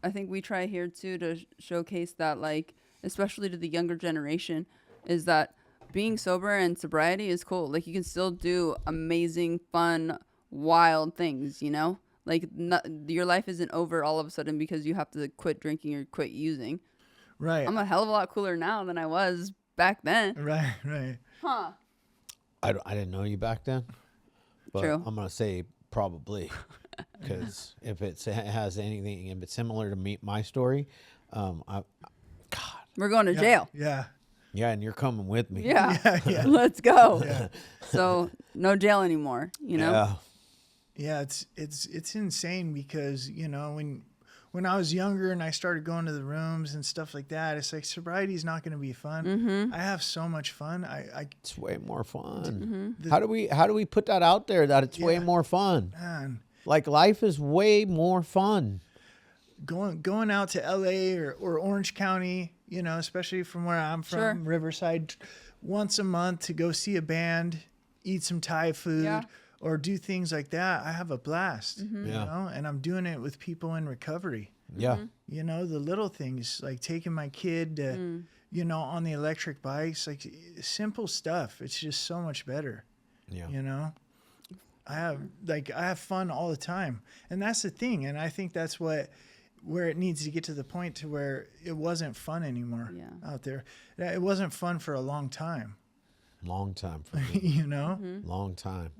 I think we try here too to showcase that, like, especially to the younger generation, is that being sober and sobriety is cool. Like, you can still do amazing, fun, wild things, you know? Like, your life isn't over all of a sudden because you have to quit drinking or quit using. Right. I'm a hell of a lot cooler now than I was back then. Right. Huh. I didn't know you back then. But True. I'm going to say probably. Because if it has anything, if it's similar to my story, God. We're going to jail. Yeah. Yeah, and you're coming with me. Yeah. Yeah. Let's go. Yeah. So no jail anymore, you know? Yeah. Yeah, it's insane because, you know, when I was younger and I started going to the rooms and stuff like that, it's like, sobriety is not going to be fun. I have so much fun. It's way more fun. How do we put that out there that it's way more fun? Man, like, life is way more fun. going out to LA or Orange County, you know, especially from where I'm from, Sure. Riverside, once a month to go see a band, eat some Thai food, or do things like that, I have a blast, you know, and I'm doing it with people in recovery. Yeah. You know, the little things like taking my kid to, you know, on the electric bikes, like simple stuff. It's just so much better. Yeah. You know? I have fun all the time. And that's the thing. And I think that's where it needs to get to the point to where it wasn't fun anymore out there. It wasn't fun for a long time. Long time for me. You know? Long time.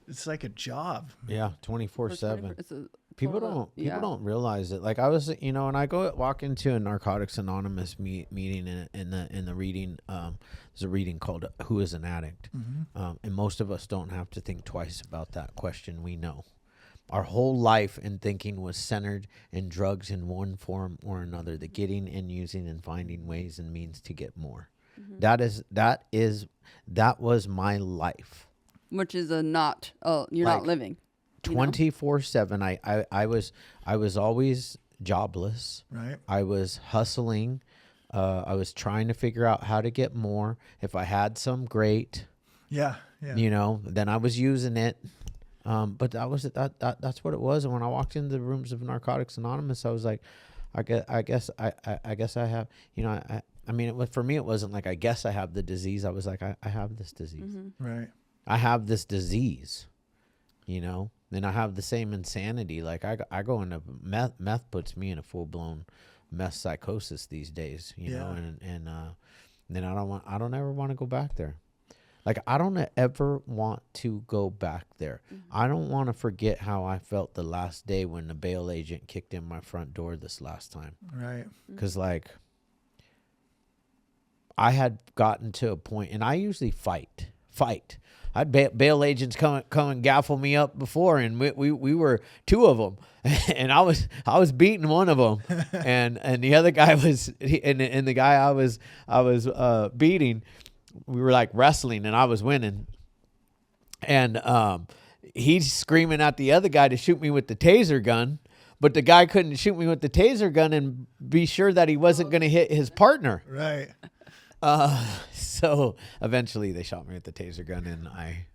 It's like a job. Yeah, 24/7. People don't yeah. realize it. Like I was, and I walk into a Narcotics Anonymous meeting in the reading. There's a reading called "Who is an Addict," and most of us don't have to think twice about that question. We know our whole life and thinking was centered in drugs in one form or another, the getting and using and finding ways and means to get more. That was my life. Which is you're not living. 24/7. I was always jobless. Right. I was hustling. I was trying to figure out how to get more. If I had some, great. Yeah. Then I was using it. But that's what it was. And when I walked into the rooms of Narcotics Anonymous, I was like, I guess I have, for me, it wasn't like, I guess I have the disease. I was like, I have this disease. Right. I have this disease, and I have the same insanity. Like I go into meth puts me in a full blown meth psychosis these days, know, and then I don't ever want to go back there. Like, I don't ever want to go back there. I don't want to forget how I felt the last day when the bail agent kicked in my front door this last time. Right. Because, like, I had gotten to a point, and I usually fight. I'd bail agents come and gaffle me up before, and we were two of them, and I was beating one of them, and the other guy was, and the guy I was beating, we were like wrestling, and I was winning, and he's screaming at the other guy to shoot me with the taser gun, but the guy couldn't shoot me with the taser gun and be sure that he wasn't going to hit his partner. Right. So eventually they shot me with the taser gun, and I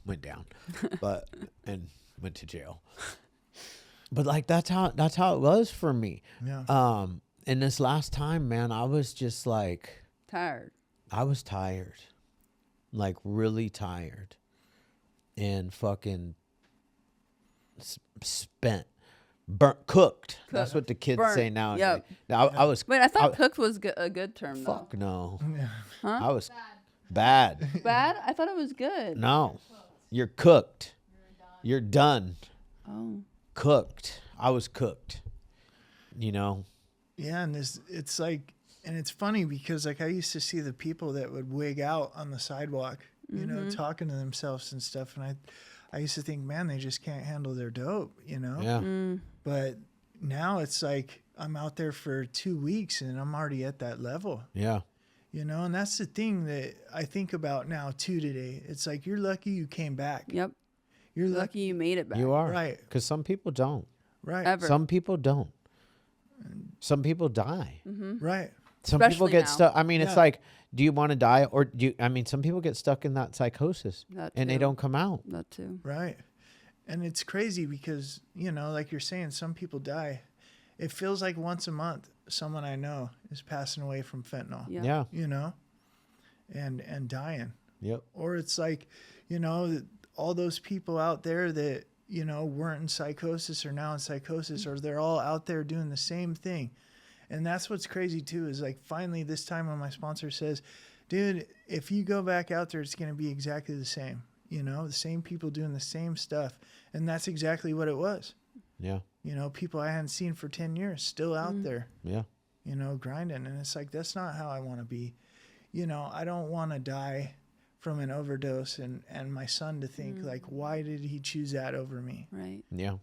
went down, and went to jail. But like that's how it was for me. Yeah. And this last time, man, I was just like tired. I was tired, like really tired, and fucking spent, burnt, cooked. That's what the kids say now. Yep. Now I was. Wait, I thought cooked was a good term though. Fuck no. Yeah. Huh? I was bad. Bad? I thought it was good. No, you're cooked. You're done. Oh. Cooked. I was cooked. Yeah, and it's like. And it's funny because, like, I used to see the people that would wig out on the sidewalk, talking to themselves and stuff. And I used to think, man, they just can't handle their dope, Yeah. But now it's like I'm out there for 2 weeks and I'm already at that level. Yeah. And that's the thing that I think about now, too, today. It's like you're lucky you came back. Yep. You're lucky you made it back. You are. Right. Because some people don't. Right. Ever. Some people don't. Some people die. Right. Some Especially people get now. stuck. I mean, Yeah. it's like, do you want to die, or some people get stuck in that psychosis That and they too. don't come out. That too. Right. And it's crazy because, like you're saying, some people die. It feels like once a month, someone I know is passing away from fentanyl. Yeah. Yeah. And dying. Yep. Or it's like, all those people out there that, weren't in psychosis are now in psychosis, or they're all out there doing the same thing. And that's what's crazy too, is like finally this time when my sponsor says, dude, if you go back out there, it's going to be exactly the same, the same people doing the same stuff. And that's exactly what it was. Yeah. People I hadn't seen for 10 years still out there, Yeah. grinding. And it's like, that's not how I want to be. I don't want to die from an overdose and my son to think like, why did he choose that over me? Right. Yeah.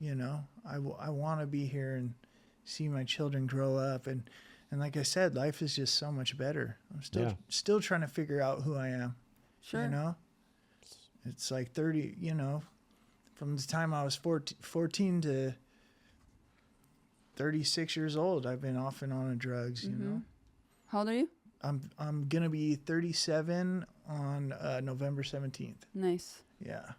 I want to be here and see my children grow up. And like I said, life is just so much better. I'm still trying to figure out who I am. Sure. It's like 30, from the time I was 14 to 36 years old, I've been off and on drugs, How old are you? I'm going to be 37 on November 17th. Nice. Yeah.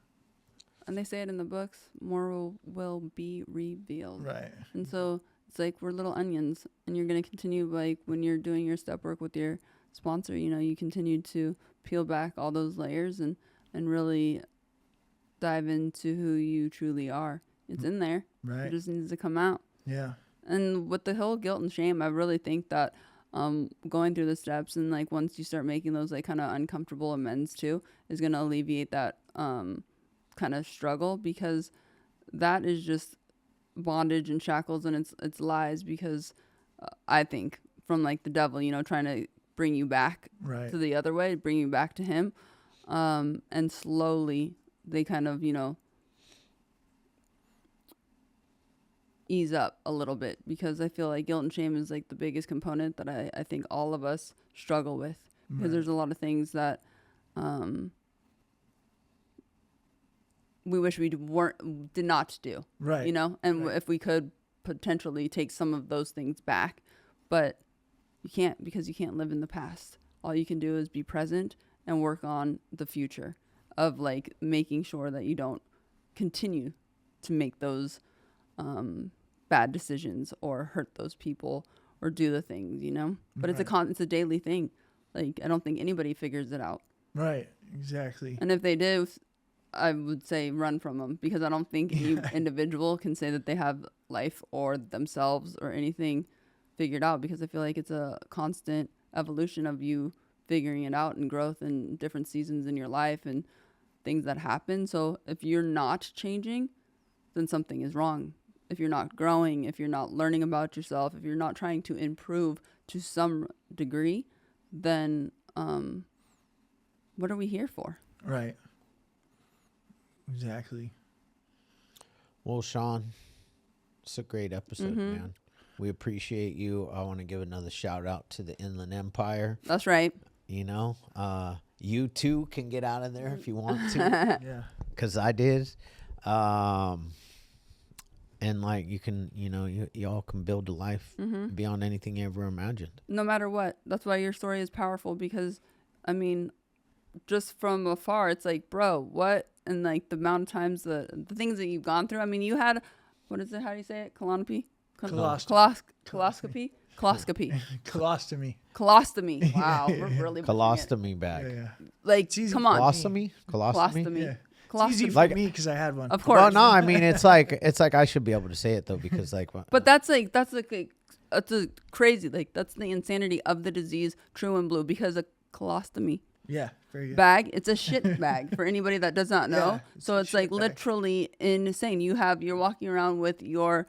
And they say it in the books, more will be revealed. Right. And so it's like we're little onions, and you're going to continue, like when you're doing your step work with your sponsor, you continue to peel back all those layers and really dive into who you truly are. It's in there. Right. It just needs to come out. Yeah. And with the whole guilt and shame, I really think that going through the steps and like once you start making those like kind of uncomfortable amends too is going to alleviate that kind of struggle, because that is just bondage and shackles, and it's lies, because I think from like the devil, you know, trying to bring you back to the other way, bring you back to him, and slowly they kind of, you know, ease up a little bit, because I feel like guilt and shame is like the biggest component that I think all of us struggle with, because there's a lot of things that we wish we did not do, right? You know, and if we could potentially take some of those things back, but you can't, because you can't live in the past. All you can do is be present and work on the future of like making sure that you don't continue to make those bad decisions or hurt those people or do the things, you know. But it's a daily thing. Like I don't think anybody figures it out. Right. Exactly. And if they do, I would say run from them, because I don't think any individual can say that they have life or themselves or anything figured out, because I feel like it's a constant evolution of you figuring it out and growth and different seasons in your life and things that happen. So if you're not changing, then something is wrong. If you're not growing, if you're not learning about yourself, if you're not trying to improve to some degree, then what are we here for? Right. Exactly. Well, Sean, it's a great episode, man. We appreciate you. I want to give another shout out to the Inland Empire. That's right. You know, you too can get out of there if you want to. Yeah. Because I did. And like you can, you know, y'all can build a life beyond anything you ever imagined. No matter what. That's why your story is powerful, because, I mean, just from afar, it's like, bro, what? And like the amount of times, the things that you've gone through. I mean, you had, what is it? How do you say it? Colostomy? Colostomy? Colostomy. Wow. We're really colostomy bag. Yeah. Like, come on. Colostomy? Yeah. It's easy for like, me because I had one. Of course. Well, no, I mean, it's like I should be able to say it though, because like. But that's a crazy, like that's the insanity of the disease, true and blue, because a colostomy. Yeah, very good. Bag, it's a shit bag for anybody that does not know. So it's like literally insane. You're walking around with your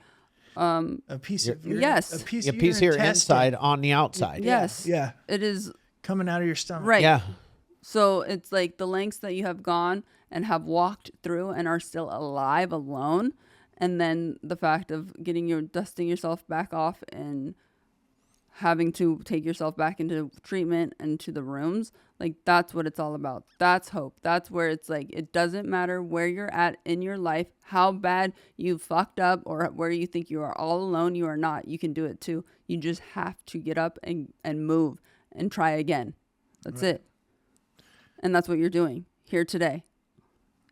a piece of your, yes, a piece a of piece your here inside on the outside. Yes. Yeah. It is coming out of your stomach. right. Yeah. So it's like the lengths that you have gone and have walked through and are still alive alone. And then the fact of dusting yourself back off and having to take yourself back into treatment and to the rooms. Like that's what it's all about. That's hope. That's where it's like, it doesn't matter where you're at in your life, how bad you fucked up or where you think you are all alone. You are not. You can do it too. You just have to get up and move and try again. That's it. And that's what you're doing here today.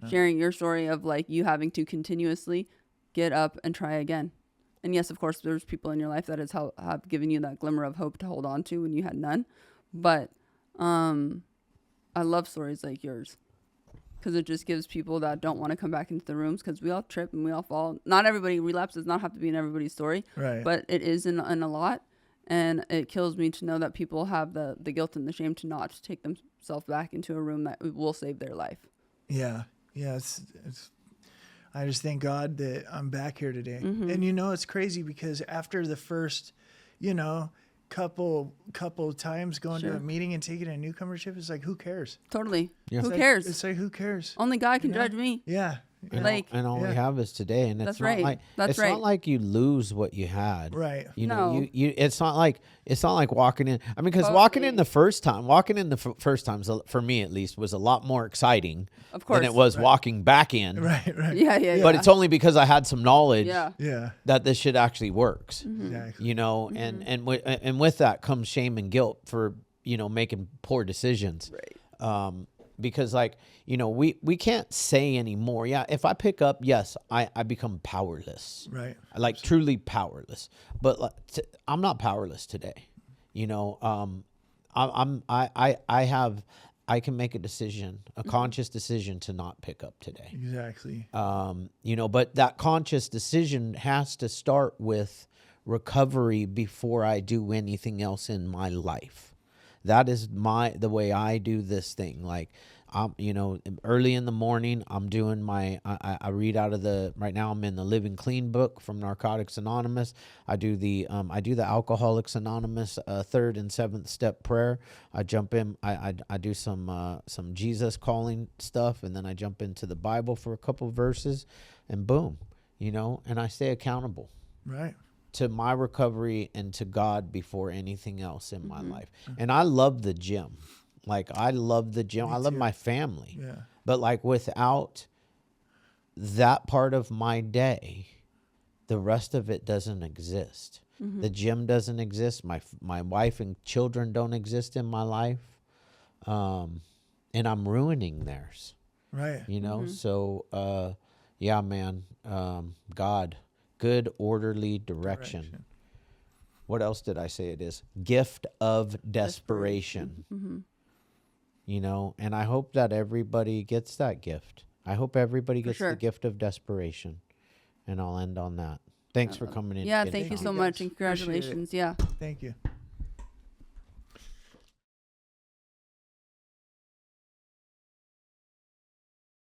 Sharing your story of like you having to continuously get up and try again. And yes, of course, there's people in your life that have given you that glimmer of hope to hold on to when you had none. But I love stories like yours, because it just gives people that don't want to come back into the rooms, because we all trip and we all fall. Not everybody relapse does not have to be in everybody's story, right? But it is in a lot. And it kills me to know that people have the guilt and the shame to not take themselves back into a room that will save their life. Yeah. Yeah. I just thank God that I'm back here today. And you know, it's crazy because after the first, you know, couple times going to a meeting and taking a newcomership, it's like, who cares? Totally. Yeah. Who cares? It's like, who cares? Only God can judge me. Yeah. And all we have is today, and it's not like not like you lose what you had, right? You know, you it's not like walking in. I mean, because walking in the first time for me at least was a lot more exciting, of course, than it was walking back in. Right. Yeah. But it's only because I had some knowledge, that this shit actually works. Exactly. You know, and with that comes shame and guilt for, you know, making poor decisions. Right. Because like, you know, we can't say anymore. Yeah, if I pick up, yes, I become powerless. Right. Like truly powerless. But I'm not powerless today. You know, I have I can make a decision, a conscious decision to not pick up today. Exactly. You know, but that conscious decision has to start with recovery before I do anything else in my life. That is the way I do this thing. Like, you know, early in the morning, I'm doing I read out of right now I'm in the Living Clean book from Narcotics Anonymous. I do the Alcoholics Anonymous 3rd and 7th step prayer. I jump in, I do some Jesus calling stuff, and then I jump into the Bible for a couple of verses, and boom, you know, and I stay accountable. Right. To my recovery and to God before anything else in my life. And I love the gym. Like, I love the gym. I love my family. Yeah. But like, without that part of my day, the rest of it doesn't exist. The gym doesn't exist. My wife and children don't exist in my life. And I'm ruining theirs. Right. You know? So, yeah, man, God, good orderly direction. What else did I say it is? Gift of desperation. You know, and I hope that everybody gets that gift. I hope everybody gets the gift of desperation. And I'll end on that. Thanks for coming in. Yeah, thank you so much, and congratulations. Yeah. Thank you.